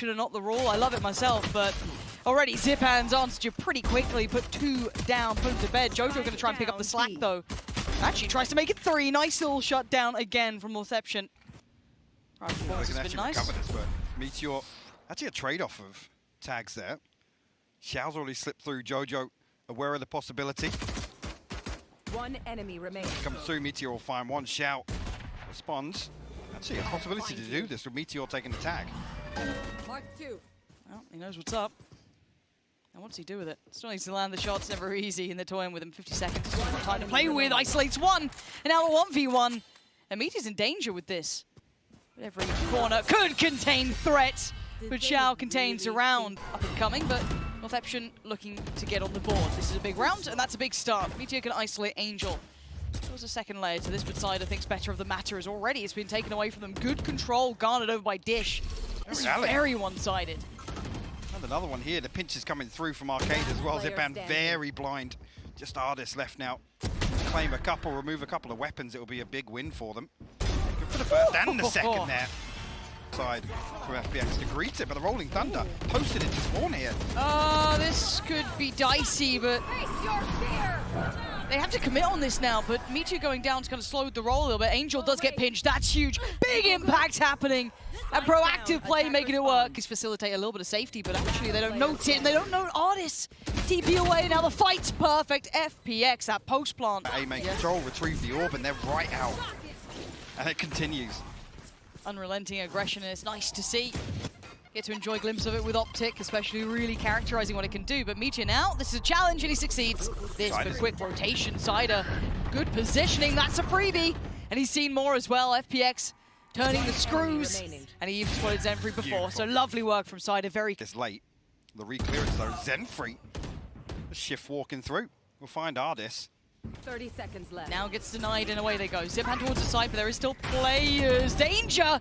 exception and not the rule. I love it myself, but already Zip hands answered you pretty quickly. Put 2 down, put him to bed. Jojo going to try and pick up the slack, though. Actually tries to make it 3. Nice little shutdown again from Northeption. Right, performance has been nice. Recover this, but Meteor, actually a trade-off of tags there. Xiao's already slipped through. Jojo aware of the possibility. 1 enemy remains. Comes through, Meteor will find one. Xiao responds. Actually, a possibility to do this with Meteor taking the tag. Mark 2. Well, he knows what's up. And what's he do with it? Still needs to land the shots, never easy, and they're toying with him. 50 seconds, still got time to play with. Isolates 1, and now a 1v1. And Meteor's in danger with this. Every corner could contain threat, but Xiao contains around. Up and coming, but Northeption looking to get on the board. This is a big round, and that's a big start. Meteor can isolate Angel. There was a second layer to this, but Cider thinks better of the matter as already it's been taken away from them. Good control, garnered over by Dish. This is very one-sided. And another one here. The pinch is coming through from Arcade as well. Zipan very blind. Just Ardis left now. Claim a couple, remove a couple of weapons. It will be a big win for them. Good for the first and the second there. Side for FPX to greet it, but the Rolling Thunder posted it to spawn here. This could be dicey, but they have to commit on this now, but Meteor going down to kind of slow the roll a little bit. Angel does get pinched, that's huge. Big impact happening, and proactive play making it work. Is facilitate a little bit of safety, but actually they don't note it, and they don't note Ardis. TP away, now the fight's perfect. FPX, that post plant. A-main control, retrieve the orb, and they're right out. And it continues. Unrelenting aggression, and it's nice to see. Get to enjoy a glimpse of it with Optic, especially really characterizing what it can do. But Meteor now, this is a challenge, and he succeeds. This for quick rotation. Cider, good positioning, that's a freebie. And he's seen more as well. FPX turning the screws, and he even spotted Zenfree before. So lovely work from Cider, very... It's late. The re-clearance though, Zenfree. The shift walking through. We'll find Ardis. 30 seconds left. Now gets denied, and away they go. Zipan towards the side, but there is still players. Danger!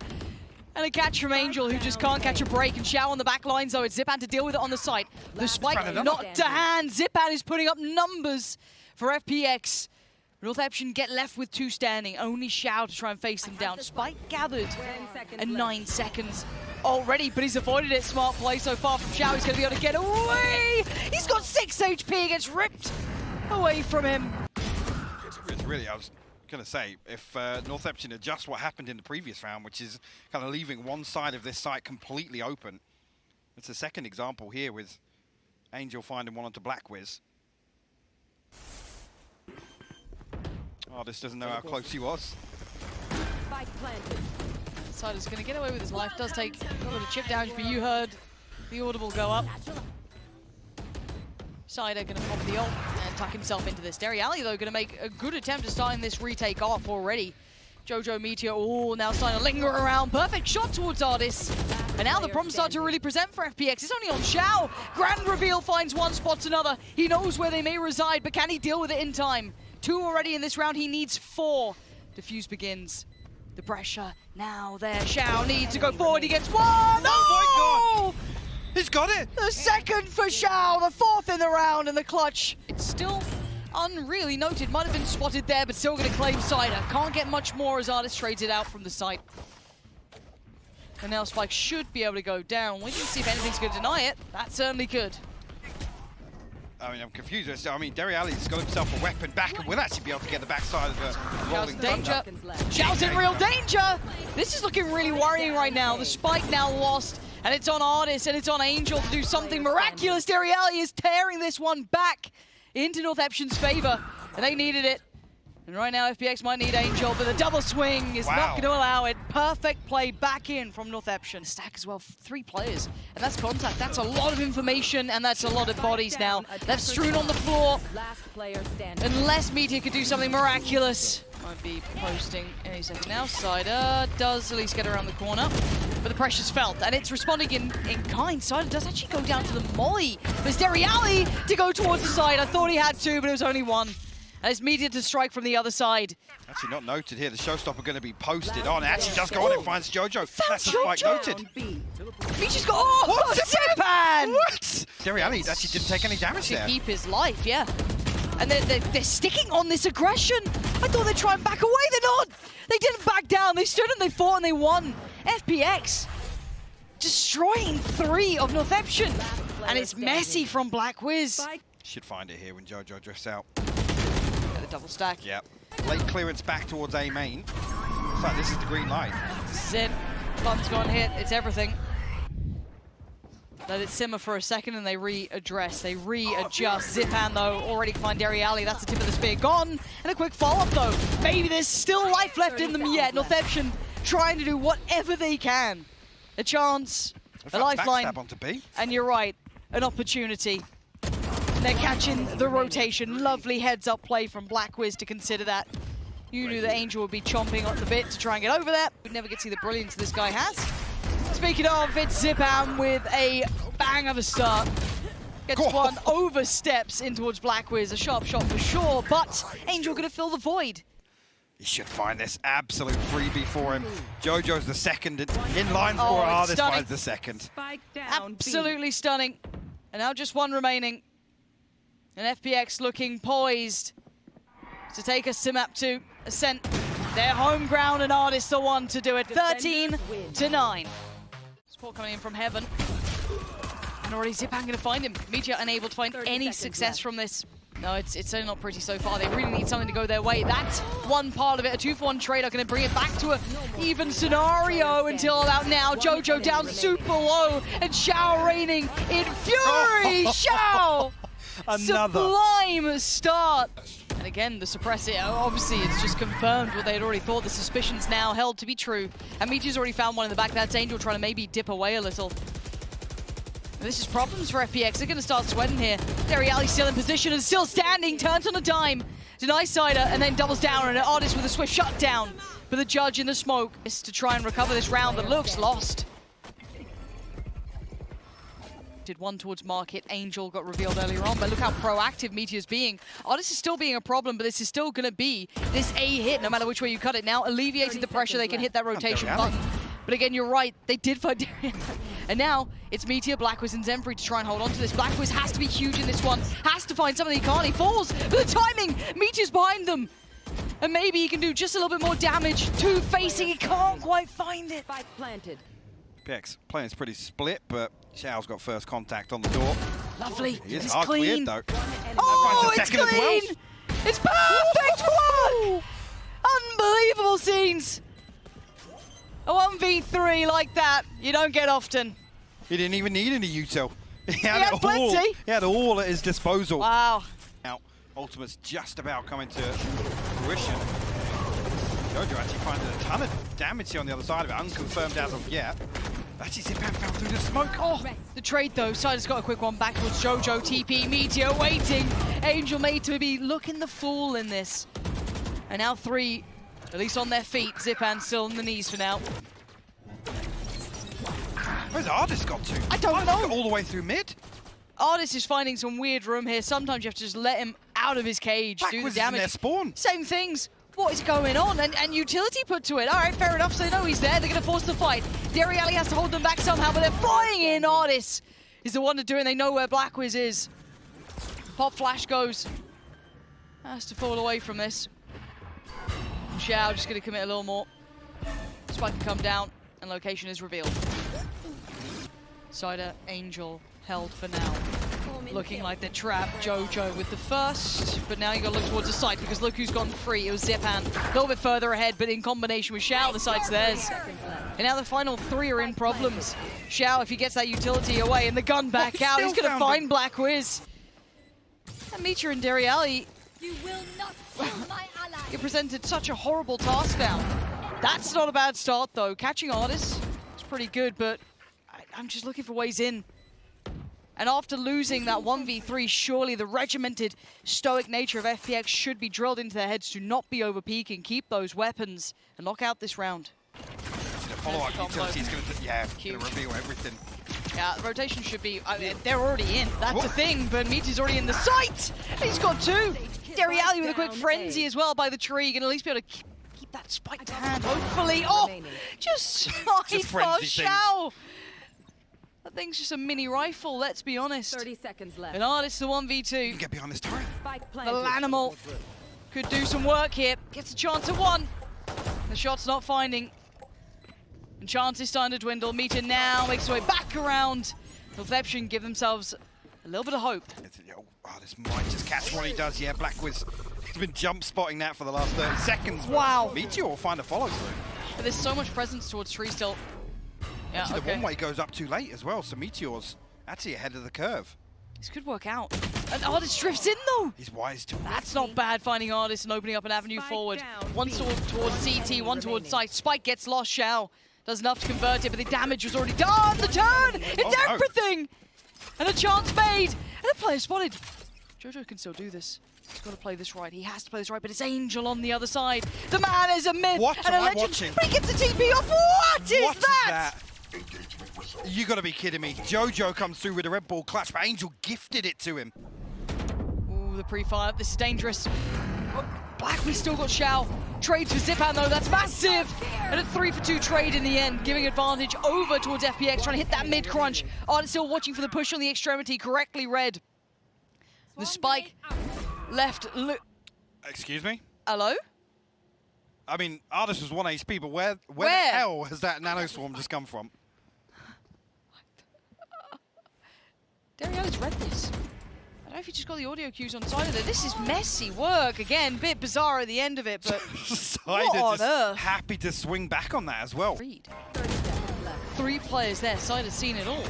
And a catch from Angel, who just can't catch a break. And Xiao on the back lines, though. It's Zipan to deal with it on the site. The spike not to hand. Zipan is putting up numbers for FPX. Northeption get left with 2 standing. Only Xiao to try and face them down. Spike gathered. And 9 seconds already, but he's avoided it. Smart play so far from Xiao. He's going to be able to get away. He's got 6 HP. Gets ripped away from him. It's really, I was going to say, if Northeption adjusts what happened in the previous round, which is kind of leaving one side of this site completely open. It's a second example here with Angel finding one onto Blackwiz. Oh, this doesn't know how close he was. Spike planted. Cider's going to get away with his life. Does take a little bit of chip damage, but you heard the audible go up. Cider going to pop the ult and tuck himself into this. Dairy Alley, though, going to make a good attempt at starting this retake off already. Jojo, Meteor, now starting to linger around. Perfect shot towards Ardis. And now the problems start to really present for FPX. It's only on Xiao. Grand reveal finds one, spots another. He knows where they may reside, but can he deal with it in time? 2 already in this round. He needs 4. Diffuse begins. The pressure now there. Xiao needs to go forward. He gets 1. Oh my God! He's got it! The second for Xiao, the 4th in the round, and the clutch. It's still unreally noted. Might have been spotted there, but still going to claim Cider. Can't get much more as Ardis trades it out from the site. And now Spike should be able to go down. We can see if anything's going to deny it. That certainly could. I mean, I'm confused. I mean, Dairy Alley's got himself a weapon back and will actually be able to get the backside of the Rolling danger. Thunder. Xiao's in real danger! This is looking really worrying right now. The Spike now lost. And it's on Ardis, and it's on Angel to do something miraculous. Dairy Alley is tearing this one back into Northeption's favor, and they needed it. And right now, FPX might need Angel, but the double swing is not going to allow it. Perfect play back in from Northeption. Stack as well, 3 players, and that's contact. That's a lot of information, and that's a lot of bodies now. That's strewn on the floor. Unless Meteor could do something miraculous. Might be posting any second now. Cider does at least get around the corner, but the pressure's felt, and it's responding in kind. Cider does actually go down to the molly. There's Dairy Alley to go towards the side. I thought he had 2, but it was only 1. And it's Meteor to strike from the other side. Actually not noted here. The showstopper going to be posted on. It actually does go on and finds Jojo. That's a spike noted. Meteor's got... Oh, Zipan! What? Dairy Alley actually didn't take any damage there. To keep his life, yeah. And they're sticking on this aggression. I thought they'd try and back away. They're not. They didn't back down. They stood and they fought and they won. FPX destroying 3 of Northeption. And it's messy from Black Wiz. Should find it here when Jojo drifts out. The double stack. Yep. Late clearance back towards A main. Looks like this is the green light. This is it. Fun's gone hit. It's everything. Let it simmer for a second and they readdress. They readjust. Zipan, though, already find Dairy Alley. That's the tip of the spear gone. And a quick follow-up, though. Maybe there's still life left in them yet. Northeption trying to do whatever they can. A chance, a lifeline. Backstab onto B. And you're right, an opportunity. They're catching the rotation. Lovely heads-up play from Black Wiz to consider that. You knew that Angel would be chomping on the bit to try and get over that. We'd never get to see the brilliance this guy has. Speaking of, it's Zipan with a bang of a start. Gets one, oversteps in towards Black Wiz. A sharp shot for sure, but Angel gonna fill the void. He should find this absolute freebie for him. Jojo's the second in line for Ardis finds the second. Absolutely stunning. And now just one remaining. And FPX looking poised to take us to map 2. Ascent, their home ground, and Ardis the one to do it. 13-9. Support coming in from heaven. And already Zipan going to find him. Meteor unable to find any success from this. No, it's certainly not pretty so far. They really need something to go their way. That's one part of it. A 2-for-1 trade are going to bring it back to an even scenario until about now. Jojo down super low and Xiao reigning in fury. Xiao! Another sublime start. And again, the suppressor, obviously it's just confirmed what they had already thought. The suspicions now held to be true. And Meteor's already found one in the back. That's Angel trying to maybe dip away a little. And this is problems for FPX. They're going to start sweating here. Dairy Alley still in position and still standing. Turns on a dime. Denies Cider and then doubles down. And an Ardis with a swift shutdown. But the judge in the smoke is to try and recover this round that looks lost. Did one towards Market. Angel got revealed earlier on, but look how proactive Meteor's being. Ardis is still being a problem, but this is still going to be this A hit, no matter which way you cut it. Now alleviated the pressure, they can hit that rotation button. But again, you're right, they did find Darian. And now it's Meteor, Black Wiz, and Zenfree to try and hold on to this. Black Wiz has to be huge in this one, has to find something he can't. He falls, but the timing, Meteor's behind them. And maybe he can do just a little bit more damage. Two facing, he can't quite find it. Spike planted. FPX playing is pretty split, but Xiao's got first contact on the door. Lovely. He is it's hard clean. cleared, though. Oh, it's clean! Well. It's perfect! Whoa! Unbelievable scenes. A 1v3 like that, you don't get often. He didn't even need any util. He had plenty. He had all at his disposal. Wow. Now, ultimate's just about coming to fruition. Jojo actually finding a ton of damage here on the other side of it, unconfirmed as of yet. Actually, Zipan found through the smoke. Oh, the trade though. Cider's got a quick one back towards Jojo. TP, Meteor waiting. Angel made to be looking the fool in this. And now 3, at least on their feet. Zipan still on the knees for now. Where's Ardis got to? I don't know. All the way through mid? Ardis is finding some weird room here. Sometimes you have to just let him out of his cage, Black do the Wiz damage. in their spawn. Same things. What is going on? And utility put to it. All right, fair enough. So they know he's there. They're going to force the fight. Dairy Alley has to hold them back somehow, but they're flying in. Ardis is the one to do it. And they know where Black Wiz is. Pop flash goes. Has to fall away from this. Xiao just going to commit a little more. Spike can come down, and location is revealed. Cider, Angel held for now. Looking like they're trapped. Jojo with the first, but now you got to look towards the site because look who's gone free. It was Zipan, a little bit further ahead, but in combination with Xiao, the site's theirs. And now the final 3 are in problems. Xiao, if he gets that utility away and the gun back out, he's going to find Black Wiz. And Meteor and Dairy Alley, You will not kill my ally. you presented such a horrible task now. That's not a bad start though. Catching Ardis is pretty good, but I'm just looking for ways in. And after losing that 1v3, surely the regimented, stoic nature of FPX should be drilled into their heads to not be over-peaking, keep those weapons, and knock out this round. The follow-up utility is going to reveal everything. Yeah, the rotation should be... I mean, they're already in, that's the thing, but Meteor's already in the site! He's got 2! Dairy Alley with a quick frenzy as well by the tree, going to at least be able to keep that spiked hand, hopefully. Oh, just slide for Xiao! That thing's just a mini rifle, let's be honest. 30 seconds left. And Ardis the 1v2. You get behind this turret. Spike The planted. Lanimal could do some work here. Gets a chance at 1. The shot's not finding. And chance is starting to dwindle. Meter now makes her way back around. Northeption give themselves a little bit of hope. Oh, this might just catch what he does. Yeah, Blackwiz has been jump spotting that for the last 30 seconds. Wow. Meteor will find a follow through. But there's so much presence towards Tree still. Yeah, Actually, okay. the one-way goes up too late as well, so Meteor's actually ahead of the curve. This could work out. And Artist drifts in though. He's wise to it. That's not bad, finding Artist and opening up an avenue Spike forward. down. One towards CT, one towards site. Spike gets lost, Shao does enough to convert it, but the damage was already done. The turn, it's Oh, no. everything. And a chance made, and a player spotted. Jojo can still do this. He's got to play this right. He has to play this right, but it's Angel on the other side. The man is a mid What and a am I legend, watching? but he gets a TP off. What is that? You gotta be kidding me. Jojo comes through with a Red Bull clutch, but Angel gifted it to him. Ooh, the pre-fire. This is dangerous. Oh, Black, we still got Shao. Trades for Zipan though, that's massive! And a 3-for-2 trade in the end, giving advantage over towards FPX, trying to hit that mid-crunch. Arden still watching for the push on the extremity, correctly read. The spike left. Excuse me? Hello? I mean, Artis was 1 HP, but where the hell has that nano swarm just come from? Dario's read this. I don't know if he just got the audio cues on side of it. This is messy work. Again, bit bizarre at the end of it, but Cider on just earth? happy to swing back on that as well. read. 30 seconds left. 3 players there. Cider's seen it all.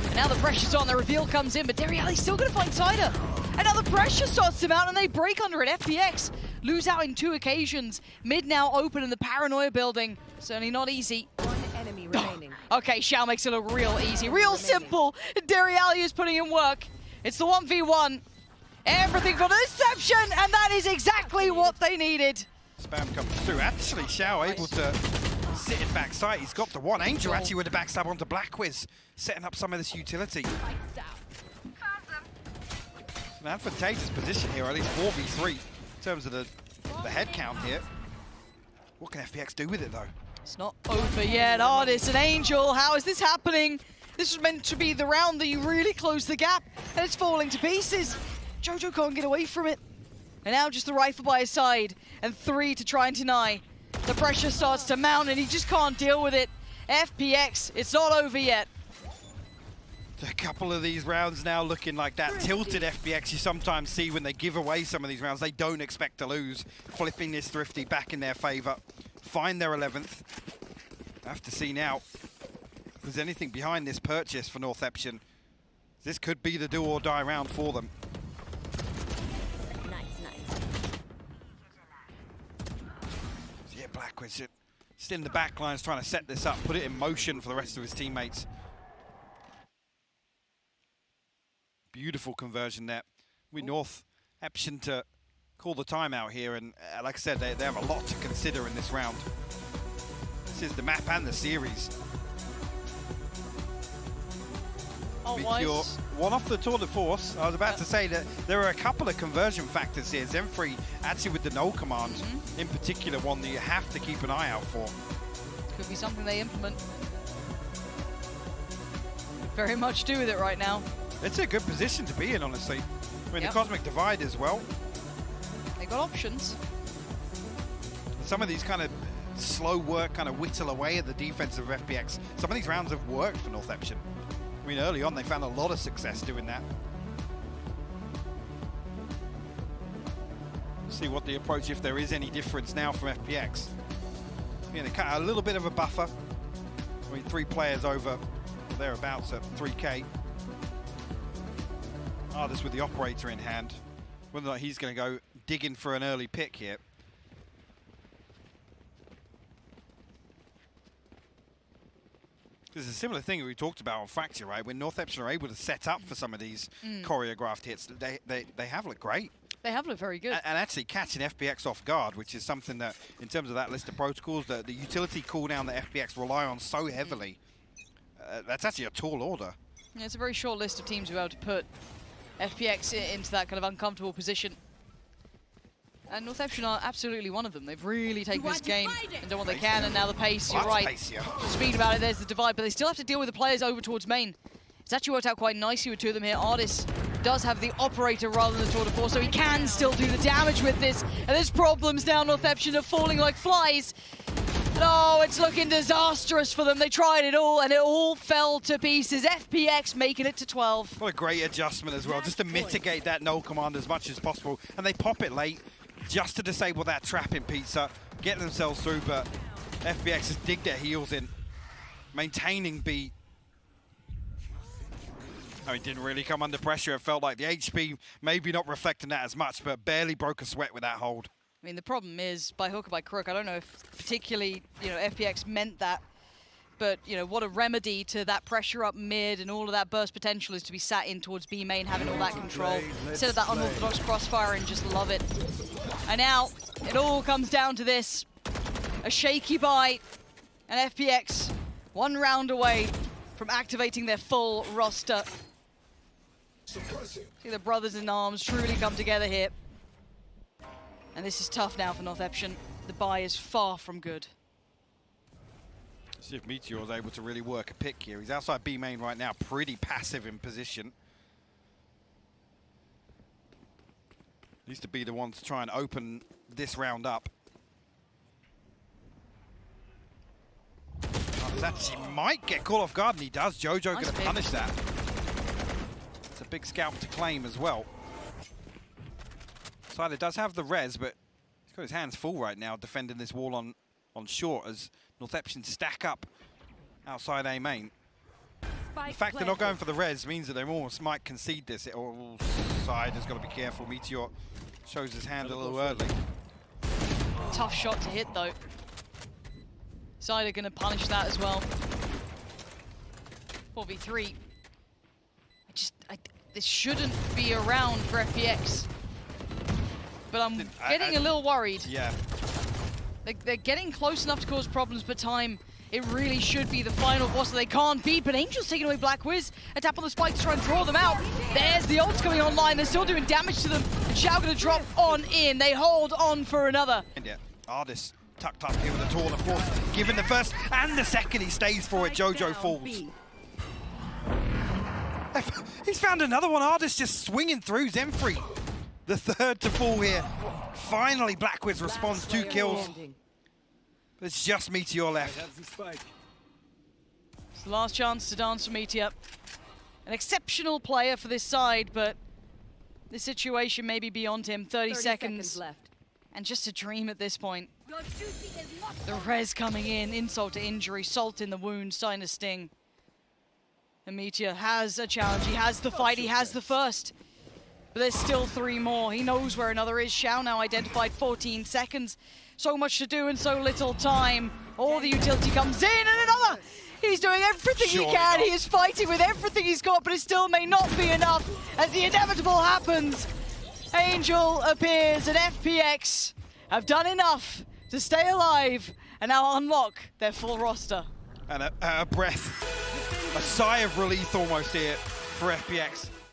And now the pressure's on. The reveal comes in, but Dariali's still going to find Cider. And now the pressure starts to mount, and they break under it. FPX lose out in 2 occasions. Mid now open in the paranoia building. Certainly not easy. One enemy remaining. Okay, Shao makes it look real easy, real simple. Dariali is putting in work. It's the 1v1. Everything for Northeption, and that is exactly what they needed. Spam comes through. Actually, Shao able to sit in backside. He's got the one. Angel actually with the backstab onto Blackwiz, setting up some of this utility. It's an advantageous position here, at least 4v3 in terms of the head count here. What can FPX do with it though? It's not over yet. Artist and Angel, how is this happening? This was meant to be the round that you really close the gap, and it's falling to pieces. Jojo can't get away from it. And now just the rifle by his side, and 3 to try and deny. The pressure starts to mount, and he just can't deal with it. FPX, it's not over yet. A couple of these rounds now looking like that tilted FPX you sometimes see when they give away some of these rounds. They don't expect to lose. Flipping this Thrifty back in their favor. Find their 11th. Have to see now if there's anything behind this purchase for Northeption. This could be the do or die round for them. Yeah, Blackwiz just in the back lines trying to set this up, put it in motion for the rest of his teammates. Beautiful conversion there. We Northeption to call the timeout here, and like I said, they have a lot to consider in this round. This is the map and the series. Oh, You're one off the tour de force. I was about to say that there are a couple of conversion factors here. Zenfree actually with the null command, in particular one that you have to keep an eye out for. Could be something they implement. Very much do with it right now. It's a good position to be in, honestly. I mean, Yep. the Cosmic Divide as well. They got options. Some of these kind of slow work kind of whittle away at the defense of FPX. Some of these rounds have worked for Northeption. I mean, early on, they found a lot of success doing that. See what the approach, if there is any difference now from FPX. Being a little bit of a buffer. I mean, 3 players over thereabouts at 3K. This with the operator in hand. Whether or not he's going to go digging for an early pick here. There's a similar thing we talked about on Fracture, right? When Northeption are able to set up for some of these choreographed hits, they have looked great. They have looked very good. And actually catching FPX off guard, which is something that, in terms of that list of protocols, the utility cooldown that FPX rely on so heavily, that's actually a tall order. Yeah, it's a very short list of teams who are able to put FPX into that kind of uncomfortable position. And Northeption are absolutely one of them. They've really taken this game and done what they can, and now the pace, you're right. The speed about it, there's the divide, but they still have to deal with the players over towards main. It's actually worked out quite nicely with 2 of them here. Artis does have the operator rather than the tour de force, so he can still do the damage with this. And there's problems now. Northeption are falling like flies. No, it's looking disastrous for them. They tried it all, and it all fell to pieces. FPX making it to 12. What a great adjustment as well, just to mitigate that null command as much as possible. And they pop it late, just to disable that trapping pizza, get themselves through, but FPX has digged their heels in, maintaining B. I mean, didn't really come under pressure. It felt like the HP maybe not reflecting that as much, but barely broke a sweat with that hold. I mean, the problem is, by hook or by crook, I don't know if particularly, FPX meant that, but, what a remedy to that pressure up mid and all of that burst potential is to be sat in towards B main, having all that control, instead of that unorthodox crossfire and just love it. And now, it all comes down to this. A shaky buy, and FPX 1 round away from activating their full roster. See the brothers in arms truly come together here. And this is tough now for Northeption. The buy is far from good. See if Meteor is able to really work a pick here. He's outside B main right now, pretty passive in position. Needs to be the one to try and open this round up. He might get caught off guard, and he does. Jojo Nice going to punish that. It's a big scalp to claim as well. Siler does have the res, but he's got his hands full right now defending this wall on short as Northeption stack up outside A main. The fact they're not going for the res means that they almost might concede this. All side has got to be careful. Meteor shows his hand a little early. Tough shot to hit though. Sider going to punish that as well. 4v3. This shouldn't be around for FPX. But I'm getting a little worried. Yeah. They're getting close enough to cause problems, but time, it really should be the final boss that they can't beat. But Angel's taking away Black Wiz. A tap on the spike to try and draw them out. There's the ults coming online. They're still doing damage to them. Xiao going to drop on in. They hold on for another. And yeah, Ardis tucked up here with a taunt, of course. Given the first and the second, he stays for it. Jojo falls. He's found another one. Ardis just swinging through Zenfree. The third to fall here. Finally, Blackwiz responds, 2 kills. But it's just Meteor left. It's the last chance to dance for Meteor. An exceptional player for this side, but this situation may be beyond him. 30 seconds left. And just a dream at this point. Your duty is not The res coming in, insult to injury, salt in the wound, starting to sting. And Meteor has a challenge, he has the fight, he has the first. But there's still 3 more. He knows where another is. Xiao now identified, 14 seconds. So much to do in so little time. All the utility comes in, and another! He's doing everything he can. He is fighting with everything he's got, but it still may not be enough as the inevitable happens. Angel appears, and FPX have done enough to stay alive and now unlock their full roster. And a breath, a sigh of relief almost here for FPX.